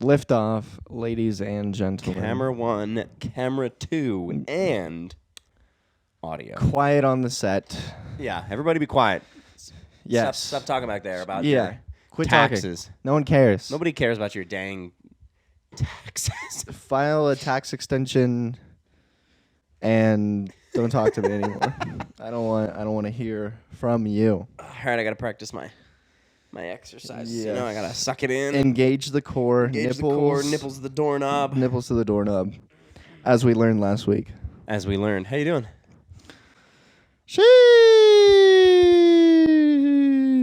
Lift off, ladies and gentlemen. Camera 1, camera 2, and audio. Quiet on the set. Yeah, everybody be quiet. Yes. Stop talking back there about Yeah. your Quit taxes. talking. No one cares. Nobody cares about your dang taxes. File a tax extension and don't talk to me anymore. I don't want to hear from you. All right, I got to practice my exercise. Yeah. You know, I got to suck it in. Engage the core. Engage the core, nipples to the doorknob. Nipples to the doorknob. As we learned last week. As we learned. How you doing?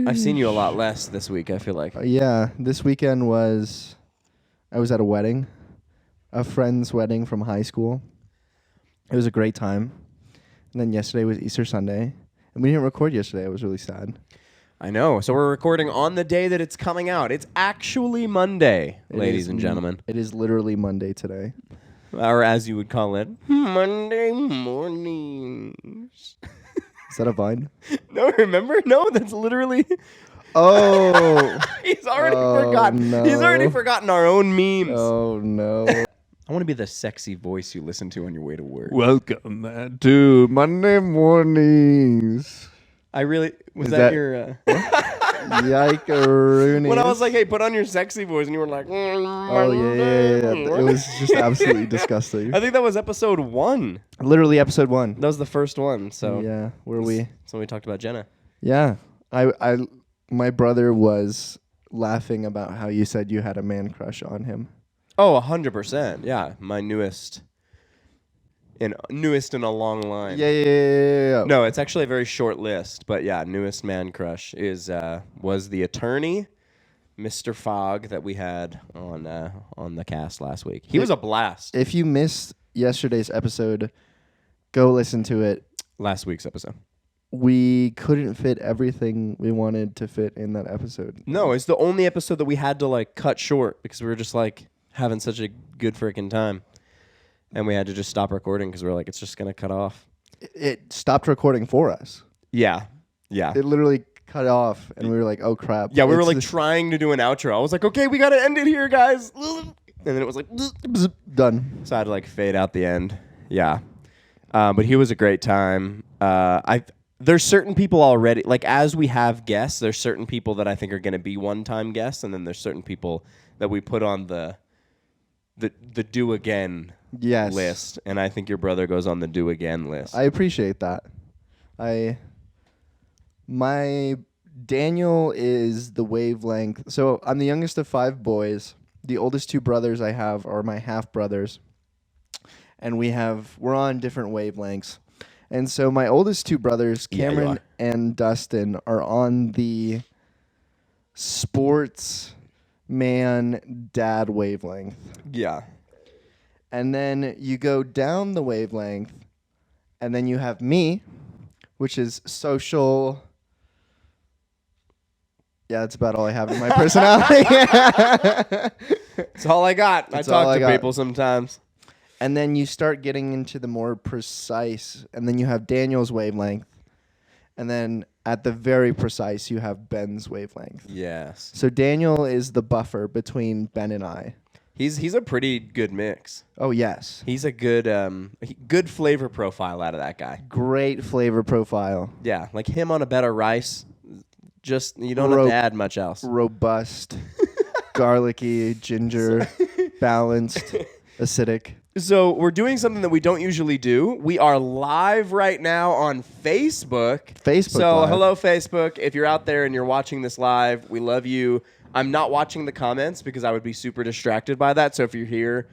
I've seen you a lot less this week, I feel like. Yeah, this weekend I was at a wedding, a friend's wedding from high school. It was a great time. And then yesterday was Easter Sunday. And we didn't record yesterday. I was really sad. I know. So we're recording on the day that it's coming out. It's actually Monday, ladies and gentlemen. It is literally Monday today. Or as you would call it, Monday mornings. Is that a Vine? No, remember? No, that's literally... Oh. He's already forgotten. No. He's already forgotten our own memes. Oh, no. I want to be the sexy voice you listen to on your way to work. Welcome to Monday mornings. I really... Was Is that that- your... Yikeroonies. When I was like, hey, put on your sexy voice, and you were like... Oh, yeah. It was just absolutely disgusting. I think that was episode 1. Literally episode 1. That was the first one, so... Yeah, where we... So we talked about Jenna. Yeah. My brother was laughing about how you said you had a man crush on him. Oh, 100%. Yeah, my newest in a long line. Yeah. No, it's actually a very short list, but yeah, newest man crush was the attorney, Mr. Fogg, that we had on the cast last week. He was a blast. If you missed yesterday's episode, go listen to it. Last week's episode. We couldn't fit everything we wanted to fit in that episode. No, it's the only episode that we had to like cut short because we were just like having such a good freaking time. And we had to just stop recording because we were like, it's just going to cut off. It stopped recording for us. Yeah. It literally cut off, and we were like, oh, crap. Yeah, we were like trying to do an outro. I was like, okay, we got to end it here, guys. And then it was like, done. So I had to like fade out the end. Yeah. But he was a great time. There's certain people already, like as we have guests, there's certain people that I think are going to be one-time guests, and then there's certain people that we put on the do again list, and I think your brother goes on the do again list. I appreciate that. My Daniel is the wavelength. So I'm the youngest of 5 boys. The oldest 2 brothers I have are my half brothers, and we're on different wavelengths. And so my oldest 2 brothers, Cameron and Dustin, are on the sports man dad wavelength. Yeah. And then you go down the wavelength, and then you have me, which is social. Yeah, that's about all I have in my personality. That's all I got. I talk to people sometimes. And then you start getting into the more precise, and then you have Daniel's wavelength. And then at the very precise, you have Ben's wavelength. Yes. So Daniel is the buffer between Ben and I. He's a pretty good mix. Oh, yes. He's a good good flavor profile out of that guy. Great flavor profile. Yeah, like him on a bed of rice. Just, you don't have to add much else. Robust, garlicky, ginger, balanced, acidic. So we're doing something that we don't usually do. We are live right now on Facebook. So Live. Hello, Facebook. If you're out there and you're watching this live, we love you. I'm not watching the comments because I would be super distracted by that. So if you're here,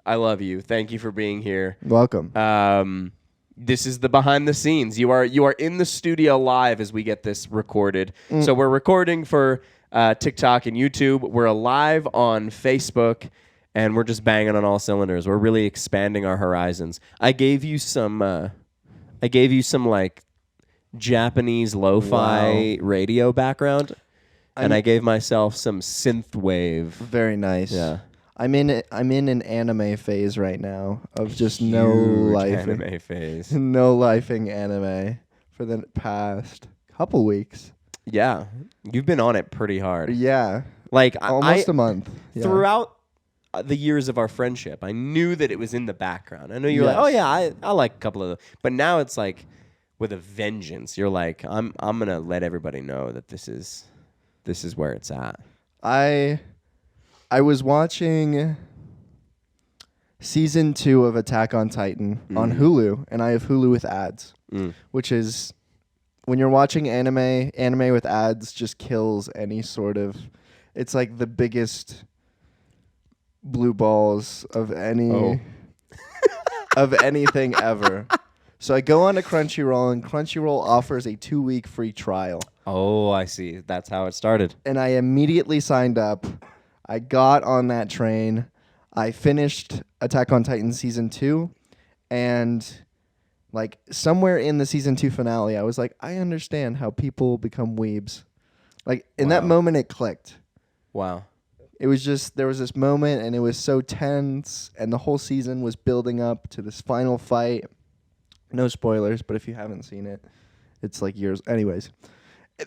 I love you. Thank you for being here. Welcome. This is the behind the scenes. You are in the studio live as we get this recorded. So we're recording for TikTok and YouTube. We're live on Facebook. And we're just banging on all cylinders. We're really expanding our horizons. I gave you some like Japanese lo-fi radio background, and I gave myself some synthwave. Very nice. Yeah. I'm in an anime phase right now of just Huge no life anime phase. no lifing anime for the past couple weeks. Yeah, you've been on it pretty hard. Yeah. Like Almost a month. Yeah. the years of our friendship. I knew that it was in the background. I know you're like, Yes. oh yeah, I like a couple of them. But now it's like with a vengeance. You're like, I'm gonna let everybody know that this is where it's at. I was watching season 2 of Attack on Titan on Hulu, and I have Hulu with ads, which is when you're watching anime with ads just kills any sort of. It's like the biggest blue balls of any of anything ever. So I go on to Crunchyroll, and Crunchyroll offers a 2-week free trial. Oh, I see. That's how it started. And I immediately signed up. I got on that train. I finished Attack on Titan season 2, and like somewhere in the season 2 finale, I was like, I understand how people become weebs. Like in that moment, it clicked. Wow. It was just, there was this moment, and it was so tense, and the whole season was building up to this final fight. No spoilers, but if you haven't seen it, it's like years. Anyways,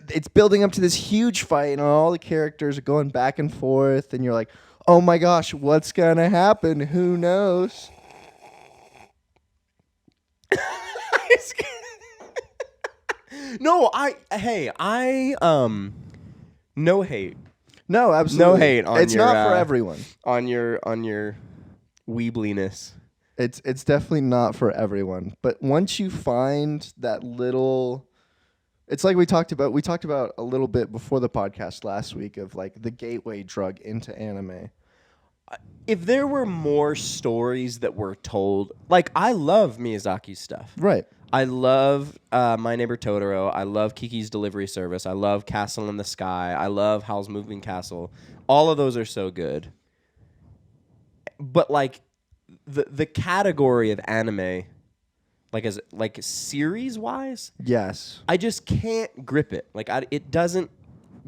it's building up to this huge fight, and all the characters are going back and forth, and you're like, oh my gosh, what's gonna happen? Who knows? No, no hate. No, absolutely. No hate on it's your, not for everyone. On your weebliness. It's definitely not for everyone. But once you find that little, it's like we talked about a little bit before the podcast last week of like the gateway drug into anime. If there were more stories that were told, like I love Miyazaki's stuff. Right. I love My Neighbor Totoro. I love Kiki's Delivery Service. I love Castle in the Sky. I love Howl's Moving Castle. All of those are so good. But like the category of anime, like series wise, Yes. I just can't grip it. Like it doesn't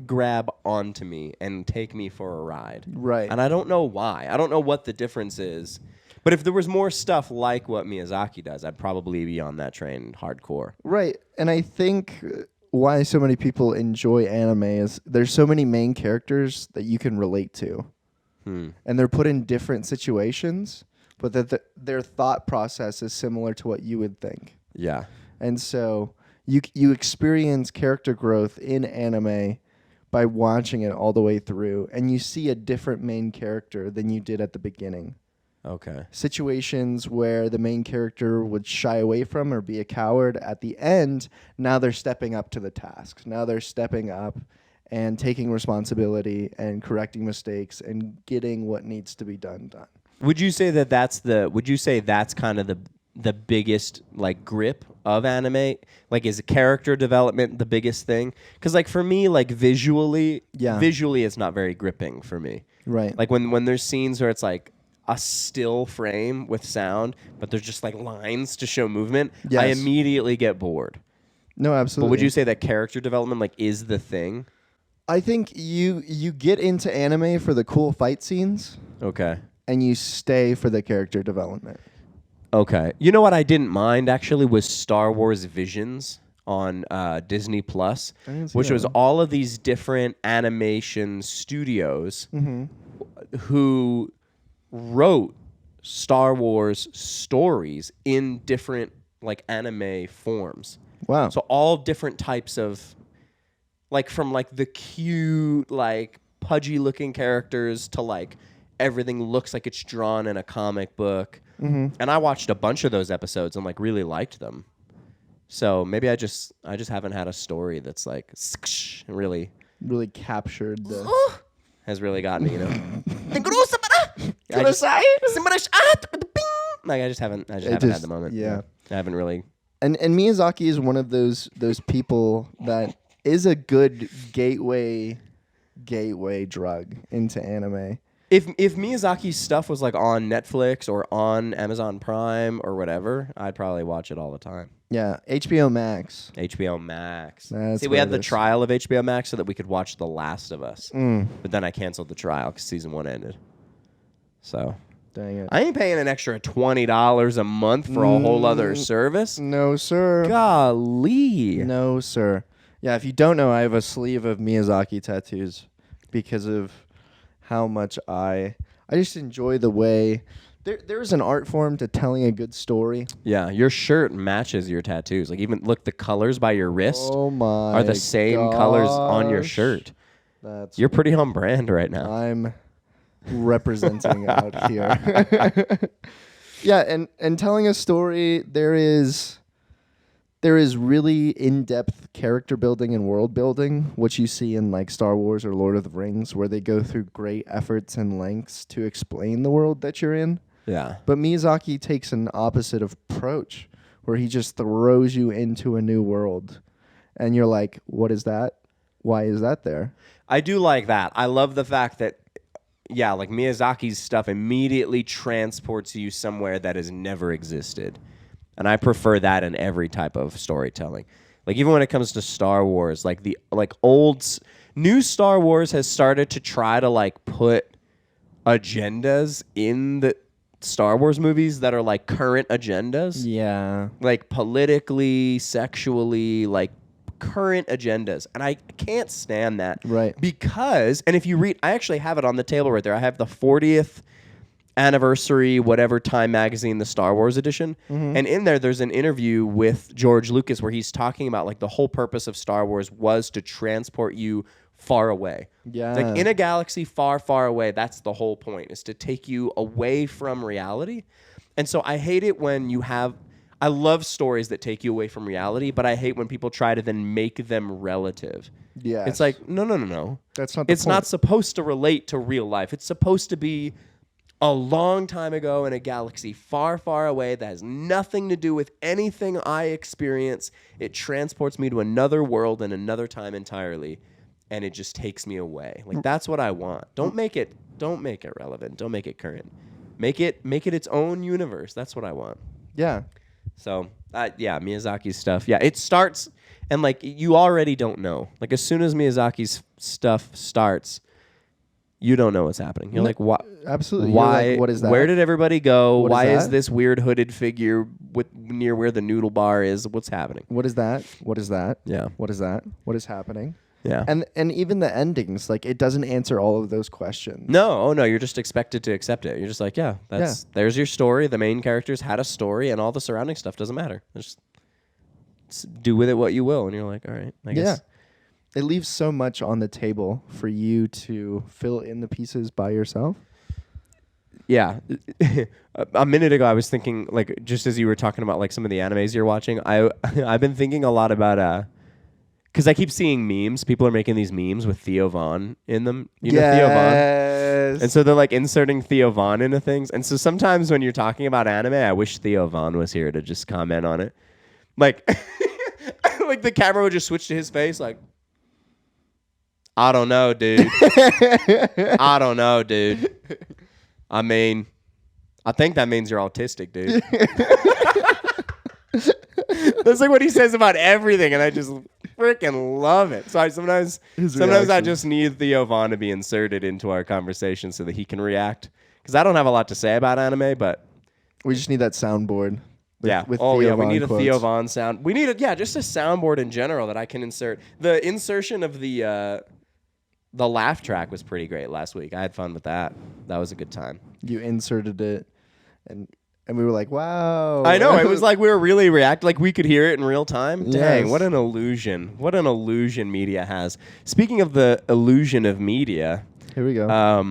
grab onto me and take me for a ride. Right. And I don't know why. I don't know what the difference is. But if there was more stuff like what Miyazaki does, I'd probably be on that train hardcore. Right. And I think why so many people enjoy anime is there's so many main characters that you can relate to. And they're put in different situations, but that their thought process is similar to what you would think. Yeah. And so you experience character growth in anime by watching it all the way through, and you see a different main character than you did at the beginning. Okay. Situations where the main character would shy away from or be a coward at the end, now they're stepping up to the task. Now they're stepping up and taking responsibility and correcting mistakes and getting what needs to be done. Would you say that's kind of the biggest like grip of anime? Like is character development the biggest thing? Cuz like for me like visually it's not very gripping for me. Right. Like when there's scenes where it's like a still frame with sound, but there's just like lines to show movement, Yes. I immediately get bored. No, absolutely. But would you say that character development like is the thing? I think you get into anime for the cool fight scenes. Okay. And you stay for the character development. Okay. You know what I didn't mind actually was Star Wars Visions on Disney Plus, which was all of these different animation studios who wrote Star Wars stories in different like anime forms. Wow. So all different types of like from like the cute like pudgy looking characters to like everything looks like it's drawn in a comic book. And I watched a bunch of those episodes and like really liked them. So maybe I just haven't had a story that's like really captured the has really got me, you know. Like I just haven't had the moment. Yeah. I haven't really. And Miyazaki is one of those people that is a good gateway drug into anime. If Miyazaki's stuff was like on Netflix or on Amazon Prime or whatever, I'd probably watch it all the time. Yeah, HBO Max. HBO Max. That's See, we what had it the is. trial of HBO Max so that we could watch The Last of Us. But then I canceled the trial because season 1 ended. So Dang it. I ain't paying an extra $20 a month for a whole other service. No, sir. Golly. No, sir. Yeah, if you don't know, I have a sleeve of Miyazaki tattoos because of how much I I just enjoy the way there's an art form to telling a good story. Yeah, your shirt matches your tattoos. Like even look, the colors by your wrist Oh my are the same colors on your gosh. shirt. That's You're pretty on brand right now. I'm representing out here. Yeah, and telling a story, there is really in-depth character building and world building, which you see in like Star Wars or Lord of the Rings, where they go through great efforts and lengths to explain the world that you're in. Yeah. But Miyazaki takes an opposite approach, where he just throws you into a new world, and you're like, "What is that? Why is that there?" I do like that. I love the fact that, yeah, like Miyazaki's stuff immediately transports you somewhere that has never existed. And I prefer that in every type of storytelling. Like even when it comes to Star Wars, like new Star Wars has started to try to like put agendas in the Star Wars movies that are like current agendas. Yeah. Like politically, sexually, like current agendas. And I can't stand that. Right. Because, and if you read, I actually have it on the table right there. I have the 40th anniversary, whatever Time magazine, the Star Wars edition. Mm-hmm. And in there's an interview with George Lucas where he's talking about like the whole purpose of Star Wars was to transport you far away. Yeah. It's like in a galaxy far, far away, that's the whole point, is to take you away from reality. And so I hate it when I love stories that take you away from reality, but I hate when people try to then make them relative. Yeah. It's like, no. That's not the It's point. not supposed to relate to real life. It's supposed to be a long time ago in a galaxy far, far away that has nothing to do with anything I experience. It transports me to another world and another time entirely, and it just takes me away. Like that's what I want. Don't make it relevant. Don't make it current. Make it its own universe. That's what I want. Yeah. So, yeah, Miyazaki's stuff. Yeah, it starts, and like you already don't know. Like as soon as Miyazaki's stuff starts, you don't know what's happening. You're like, what? Absolutely. Why? You're like, what is that? Where did everybody go? What is Why is that? this weird hooded figure near where the noodle bar is? What's happening? What is that? What is that? Yeah. What is that? What is happening? Yeah. And even the endings, like it doesn't answer all of those questions. No, you're just expected to accept it. You're just like, there's your story. The main characters had a story, and all the surrounding stuff doesn't matter. Just do with it what you will. And you're like, all right, I guess. It leaves so much on the table for you to fill in the pieces by yourself. Yeah. A minute ago, I was thinking, like, just as you were talking about, like, some of the animes you're watching, I've been thinking a lot about, because I keep seeing memes. People are making these memes with Theo Von in them. You know Theo Von? And so they're, like, inserting Theo Von into things. And so sometimes when you're talking about anime, I wish Theo Von was here to just comment on it. Like, like the camera would just switch to his face, like, I don't know, dude. I don't know, dude. I mean, I think that means you're autistic, dude. That's like what he says about everything, and I just freaking love it. So sometimes I just need Theo Von to be inserted into our conversation so that he can react. Because I don't have a lot to say about anime, but we just need that soundboard. With we Theo need quotes. a Theo Von sound. We need just a soundboard in general that I can insert. The insertion of the laugh track was pretty great last week. I had fun with that. That was a good time. You inserted it, and we were like, wow. I know. It was like we were really reacting. Like we could hear it in real time. Dang, Yes. what an illusion. What an illusion media has. Speaking of the illusion of media. Here we go.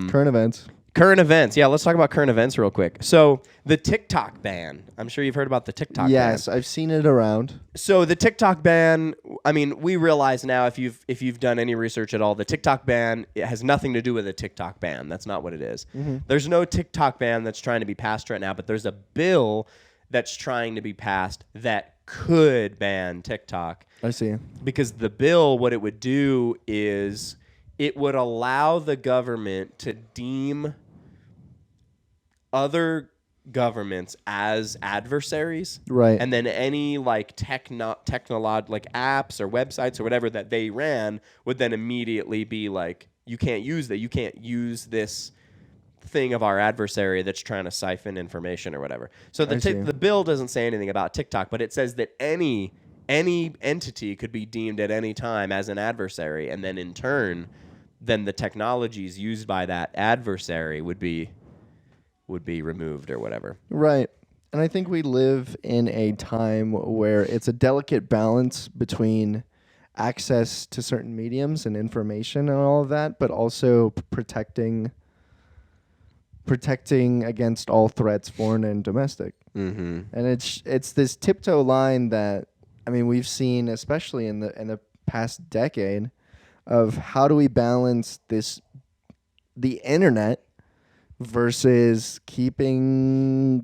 Current events. Current events. Yeah, let's talk about current events real quick. So the TikTok ban. I'm sure you've heard about the TikTok ban. Yes, I've seen it around. So the TikTok ban, I mean, we realize now if you've done any research at all, the TikTok ban, it has nothing to do with a TikTok ban. That's not what it is. Mm-hmm. There's no TikTok ban that's trying to be passed right now, but there's a bill that's trying to be passed that could ban TikTok. I see. Because the bill, what it would do is it would allow the government to deem other governments as adversaries, Right. And then any like technological like apps or websites or whatever that they ran would then immediately be like, you can't use that. You can't use this thing of our adversary that's trying to siphon information or whatever. So the bill doesn't say anything about TikTok, but it says that any entity could be deemed at any time as an adversary, and then in turn, then the technologies used by that adversary would be would be removed or whatever. Right. And I think we live in a time where it's a delicate balance between access to certain mediums and information and all of that, but also protecting against all threats, foreign and domestic. Mm-hmm. And it's this tiptoe line that, I mean, we've seen, especially in the past decade, of how do we balance the internet versus keeping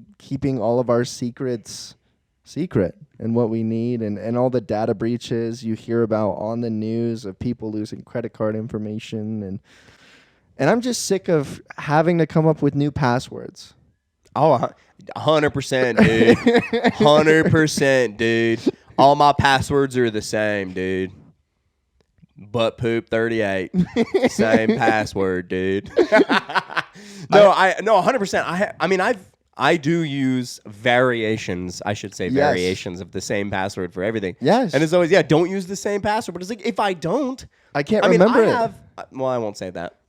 all of our secrets secret and what we need, and all the data breaches you hear about on the news of people losing credit card information, and I'm just sick of having to come up with new passwords. Oh, 100%, dude. 100%, dude. All my passwords are the same, dude. Butt poop 38. Same password, dude. No, 100%. I do use variations, I should say, variations of the same password for everything. Yes. And it's always, don't use the same password. But it's like, if I don't, I can't remember it. Well, I won't say that.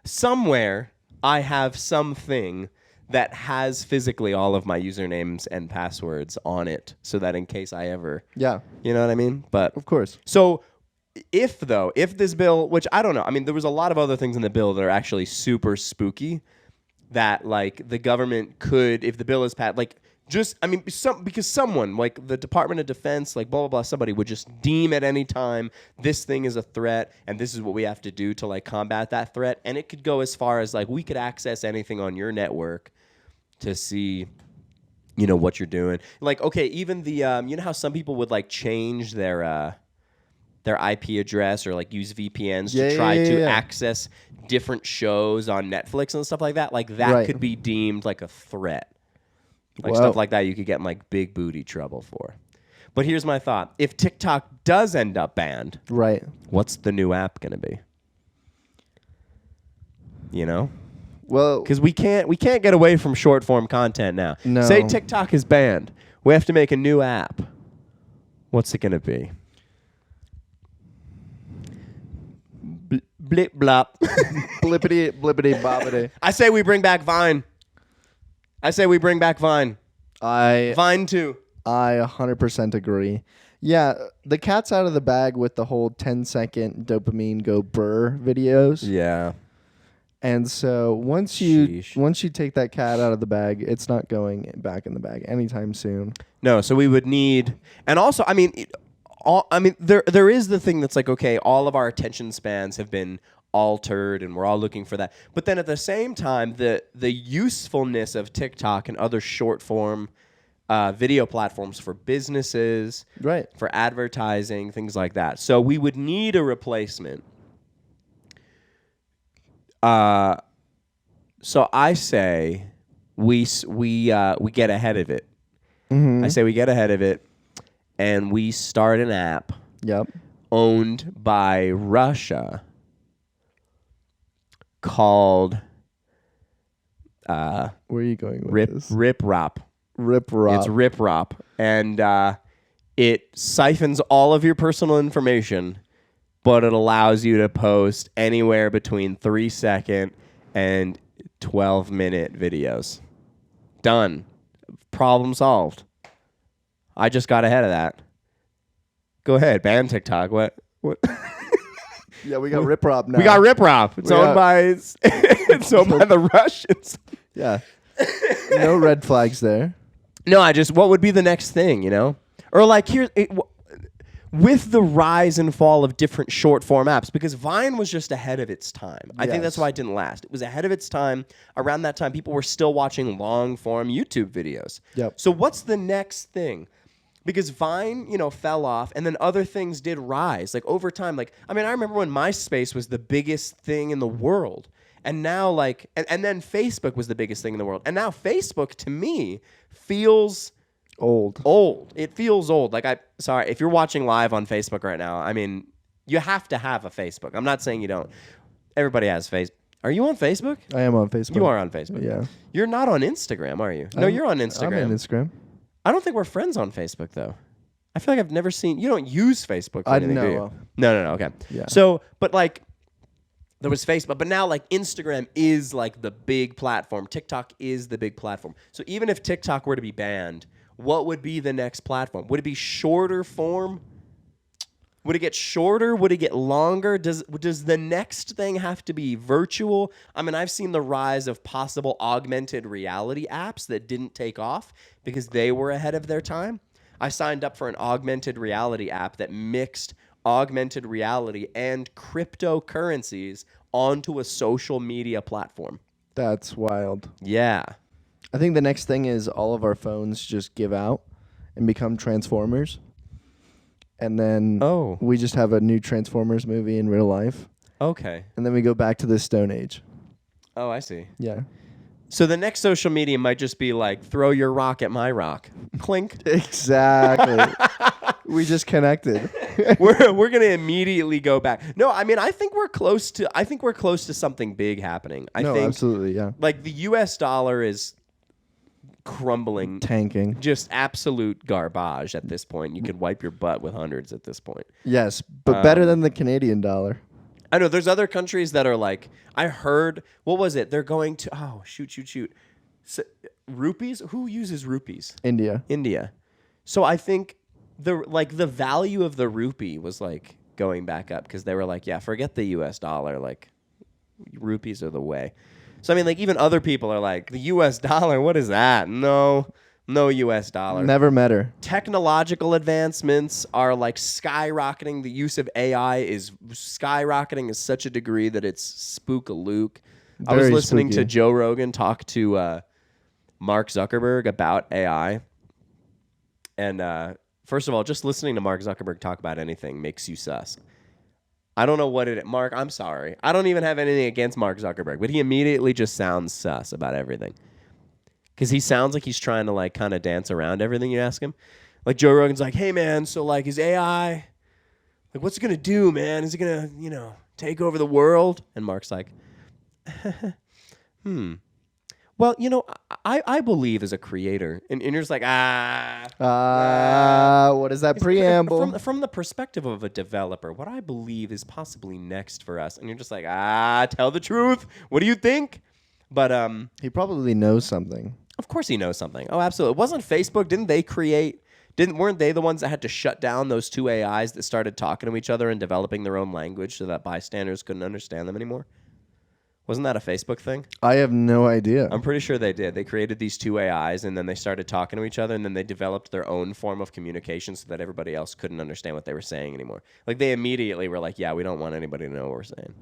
Somewhere, I have something that has physically all of my usernames and passwords on it, so that in case I ever, you know what I mean? But of course. So if this bill, which I don't know, I mean, there was a lot of other things in the bill that are actually super spooky that, like, the government could, if the bill is passed, like, because someone, like the Department of Defense, like blah, blah, blah, somebody would just deem at any time this thing is a threat and this is what we have to do to, like, combat that threat. And it could go as far as, like, we could access anything on your network to see, you know, what you're doing. Like, okay, even the, you know how some people would, like, change their IP address or, like, use VPNs to try to access different shows on Netflix and stuff like that? Like, that could be deemed like a threat. Like, stuff like that you could get in, like, big booty trouble for. But here's my thought. If TikTok does end up banned, what's the new app going to be? You know? Well, because we can't get away from short form content now. No. Say TikTok is banned. We have to make a new app. What's it going to be? Blip blop. Blippity blippity bobbity. I say we bring back Vine. Vine 2. I 100% agree. Yeah, the cat's out of the bag with the whole 10-second dopamine go burr videos. Yeah. And so once you take that cat out of the bag, it's not going back in the bag anytime soon. No, so we would need, and also, I mean, there is the thing that's like, okay, all of our attention spans have been altered, and we're all looking for that. But then at the same time, the usefulness of TikTok and other short form video platforms for businesses, for advertising, things like that. So we would need a replacement. So I say we get ahead of it. Mm-hmm. I say we get ahead of it, and we start an app. Owned by Russia called where are you going with this? RipRop. RipRop. It's RipRop, and it siphons all of your personal information, but it allows you to post anywhere between 3-second and 12-minute videos. Done. Problem solved. I just got ahead of that. Go ahead, ban TikTok. What? Yeah, we got RipRop now. We got RipRop. It's owned by the Russians. Yeah. No red flags there. No, what would be the next thing, you know? Or like with the rise and fall of different short form apps, because Vine was just ahead of its time. I think that's why it didn't last. It was ahead of its time. Around that time, people were still watching long form YouTube videos. So what's the next thing? Because Vine, fell off, and then other things did rise. Like over time, I remember when MySpace was the biggest thing in the world. And now, and then Facebook was the biggest thing in the world. And now Facebook, to me, feels old. It feels old. Sorry, if you're watching live on Facebook right now, you have to have a Facebook. I'm not saying you don't. Everybody has Facebook. Are you on Facebook? I am on Facebook. You are on Facebook. Yeah. You're not on Instagram, are you? No, you're on Instagram. I'm on Instagram. I don't think we're friends on Facebook, though. I feel like I've never seen... You don't use Facebook for anything, do you? No, okay. Yeah. So, but There was Facebook, but now like Instagram is like the big platform. TikTok is the big platform. So even if TikTok were to be banned, what would be the next platform? Would it be shorter form? Would it get shorter? Would it get longer? Does the next thing have to be virtual? I mean, I've seen the rise of possible augmented reality apps that didn't take off because they were ahead of their time. I signed up for an augmented reality app that mixed augmented reality and cryptocurrencies onto a social media platform. That's wild. Yeah. I think the next thing is all of our phones just give out and become Transformers. And then we just have a new Transformers movie in real life. Okay. And then we go back to the Stone Age. Oh, I see. Yeah. So the next social media might just be like, throw your rock at my rock. Clink. Exactly. We just connected. we're gonna immediately go back. No, I mean I think we're close to something big happening. I think absolutely, yeah. like the US dollar is crumbling, tanking. just absolute garbage at this point. You could wipe your butt with hundreds at this point. Yes, but better than the Canadian dollar. I know there's other countries that are like, I heard, what was it? They're going to, shoot. So, rupees? Who uses rupees? India. So I think the value of the rupee was like going back up because they were like, yeah, forget the US dollar. Like rupees are the way. So I mean, like even other people are like, the US dollar, what is that? No US dollar. Never met her. Technological advancements are like skyrocketing. The use of AI is skyrocketing to such a degree that it's spook-a-look. I was listening to Joe Rogan talk to Mark Zuckerberg about AI. And first of all, just listening to Mark Zuckerberg talk about anything makes you sus. I don't know what it is. Mark, I'm sorry. I don't even have anything against Mark Zuckerberg, but he immediately just sounds sus about everything. Because he sounds like he's trying to like kind of dance around everything you ask him. Like Joe Rogan's like, hey man, so like is AI, like what's it going to do, man? Is it going to, take over the world? And Mark's like, Well, I believe as a creator, and you're just like, what is that preamble? From the perspective of a developer, what I believe is possibly next for us, and you're just like, tell the truth. What do you think? But he probably knows something. Of course, he knows something. Oh, absolutely. Wasn't Facebook? Didn't they create? Weren't they the ones that had to shut down those two AIs that started talking to each other and developing their own language so that bystanders couldn't understand them anymore? Wasn't that a Facebook thing? I have no idea. I'm pretty sure they did. They created these two AIs, and then they started talking to each other, and then they developed their own form of communication so that everybody else couldn't understand what they were saying anymore. Like, they immediately were like, yeah, we don't want anybody to know what we're saying.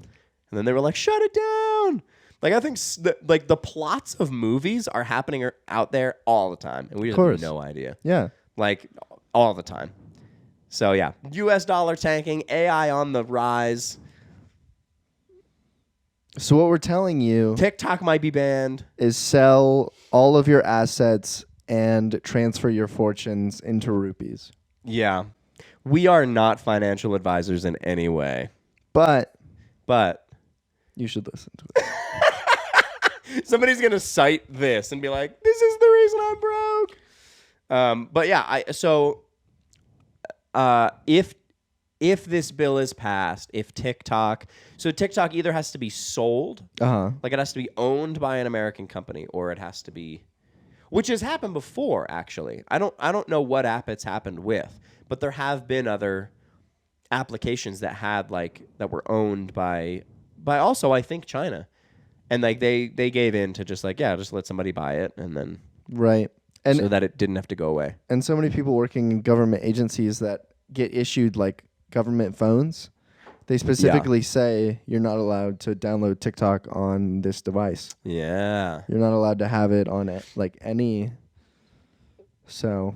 And then they were like, shut it down. Like, I think the plots of movies are happening out there all the time, and we just have no idea. Yeah. Like, all the time. So, yeah. US dollar tanking, AI on the rise. So what we're telling you, TikTok might be banned, is sell all of your assets and transfer your fortunes into rupees. Yeah. We are not financial advisors in any way. But you should listen to it. Somebody's going to cite this and be like, this is the reason I'm broke. But yeah, if this bill is passed, if TikTok either has to be sold, like it has to be owned by an American company, or it has to be, which has happened before, actually. I don't know what app it's happened with, but there have been other applications that were owned by also, I think, China. And like they gave in to just let somebody buy it, and then right. And so that it didn't have to go away. And so many people working in government agencies that get issued like government phones, they specifically say you're not allowed to download TikTok on this device. Yeah. You're not allowed to have it on like any. So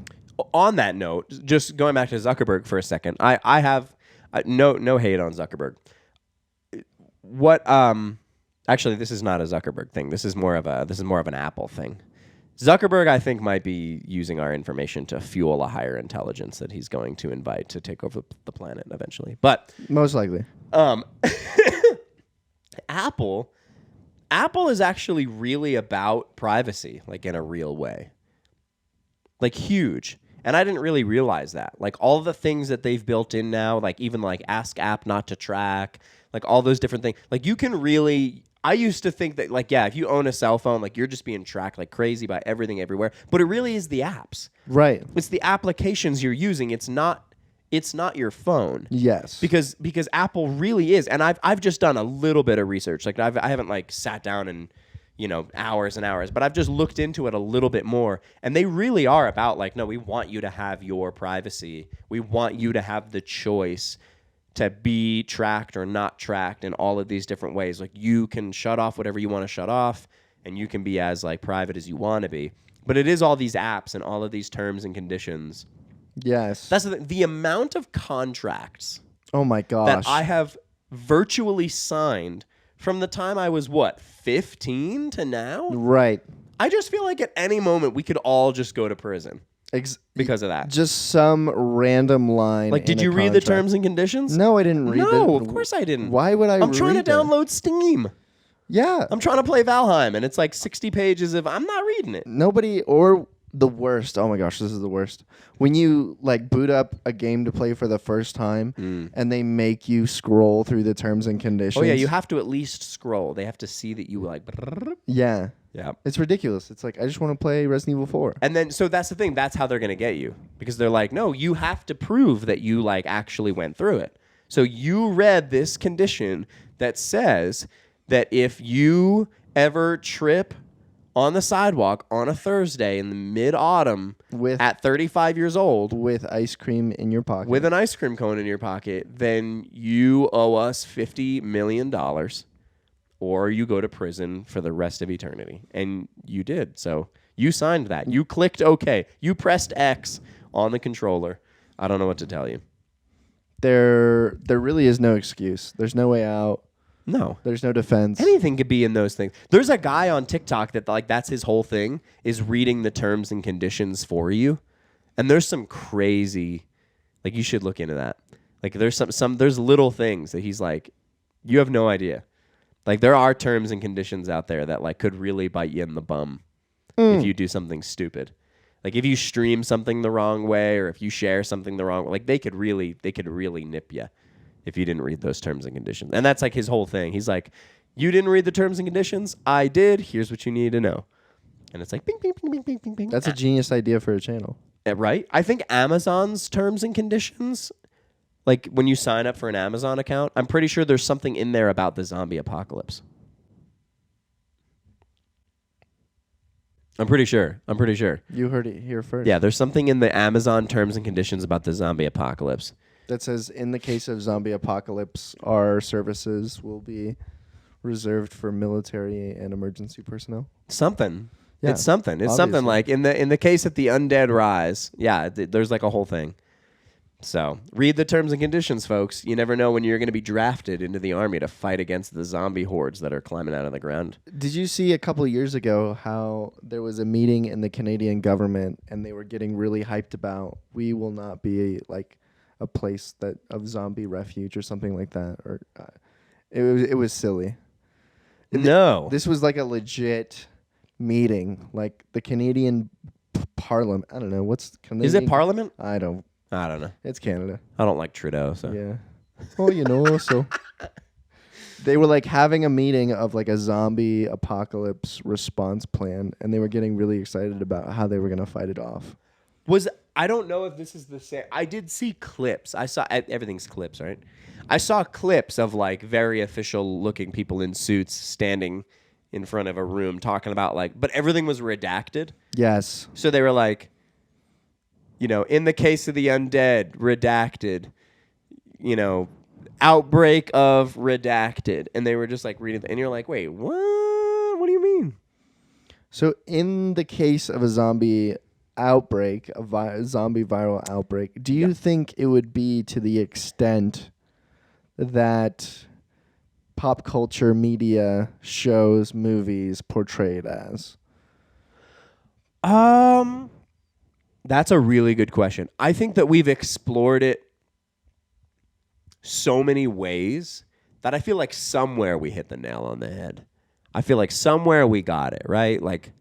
on that note, just going back to Zuckerberg for a second, I have no hate on Zuckerberg. Actually, this is not a Zuckerberg thing. This is more of an Apple thing. Zuckerberg, I think, might be using our information to fuel a higher intelligence that he's going to invite to take over the planet eventually. But most likely, Apple is actually really about privacy, like in a real way, like huge. And I didn't really realize that. Like all the things that they've built in now, like even like Ask App not to track, like all those different things. Like you can really. I used to think that like if you own a cell phone, like you're just being tracked like crazy by everything everywhere. But it really is the apps. Right. It's the applications you're using. It's not your phone. Yes. Because Apple really is, and I've just done a little bit of research. Like I haven't like sat down and hours and hours, but I've just looked into it a little bit more, and they really are about like, no, we want you to have your privacy. We want you to have the choice to be tracked or not tracked in all of these different ways. Like you can shut off whatever you want to shut off, and you can be as like private as you want to be. But it is all these apps and all of these terms and conditions. Yes. That's the amount of contracts Oh my gosh. that I have virtually signed from the time I was 15 to now. Right. I just feel like at any moment we could all just go to prison because of that. Just some random line. Like, did in a you read the contract. terms and conditions? No, I didn't read it. No, of course I didn't. Why would I I'm trying to read it? download Steam. Yeah. I'm trying to play Valheim, and it's like 60 pages of I'm not reading it. Nobody, or the worst. Oh my gosh, this is the worst. When you like boot up a game to play for the first time and they make you scroll through the terms and conditions. Oh yeah, you have to at least scroll. They have to see that you like. Yeah. Yeah. It's ridiculous. It's like, I just want to play Resident Evil 4. And then, so that's the thing. That's how they're going to get you. Because they're like, no, you have to prove that you, like, actually went through it. So you read this condition that says that if you ever trip on the sidewalk on a Thursday in the mid-autumn at 35 years old with ice cream in your pocket. with an ice cream cone in your pocket, then you owe us $50 million. Or you go to prison for the rest of eternity. And you did. So you signed that. You clicked OK. You pressed X on the controller. I don't know what to tell you. There really is no excuse. There's no way out. No. There's no defense. Anything could be in those things. There's a guy on TikTok that like that's his whole thing is reading the terms and conditions for you. And there's some crazy, like you should look into that. Like there's there's little things that he's like, you have no idea. Like there are terms and conditions out there that like could really bite you in the bum if you do something stupid. Like if you stream something the wrong way or if you share something the wrong way, like they could really nip you if you didn't read those terms and conditions. And that's like his whole thing. He's like, you didn't read the terms and conditions? I did. Here's what you need to know. And it's like bing, bing, bing, bing, bing, bing, bing. That's a genius idea for a channel. Right? I think Amazon's terms and conditions, like when you sign up for an Amazon account, I'm pretty sure there's something in there about the zombie apocalypse. I'm pretty sure. You heard it here first. Yeah, there's something in the Amazon terms and conditions about the zombie apocalypse. That says, in the case of zombie apocalypse, our services will be reserved for military and emergency personnel. Something. Yeah, it's something. It's obviously. something like in the case that the undead rise. Yeah, there's like a whole thing. So read the terms and conditions, folks. You never know when you're going to be drafted into the army to fight against the zombie hordes that are climbing out of the ground. Did you see a couple of years ago how there was a meeting in the Canadian government and they were getting really hyped about we will not be like a place that of zombie refuge or something like that, or it was silly. No, This was like a legit meeting, like the Canadian Parliament. I don't know what's Canadian. Is it Parliament? I don't know. It's Canada. I don't like Trudeau, so Yeah. Well, so they were like having a meeting of like a zombie apocalypse response plan, and they were getting really excited about how they were gonna fight it off. I don't know if this is the same. I did see clips. I saw everything's clips, right? I saw clips of like very official looking people in suits standing in front of a room talking about like, but everything was redacted. Yes. So they were like, in the case of the undead, redacted, outbreak of redacted. And they were just like reading, and you're like, wait, what? What do you mean? So in the case of a zombie outbreak, zombie viral outbreak, do you think it would be to the extent that pop culture media shows, movies portray it as? That's a really good question. I think that we've explored it so many ways that I feel like somewhere we hit the nail on the head. I feel like somewhere we got it, right? Like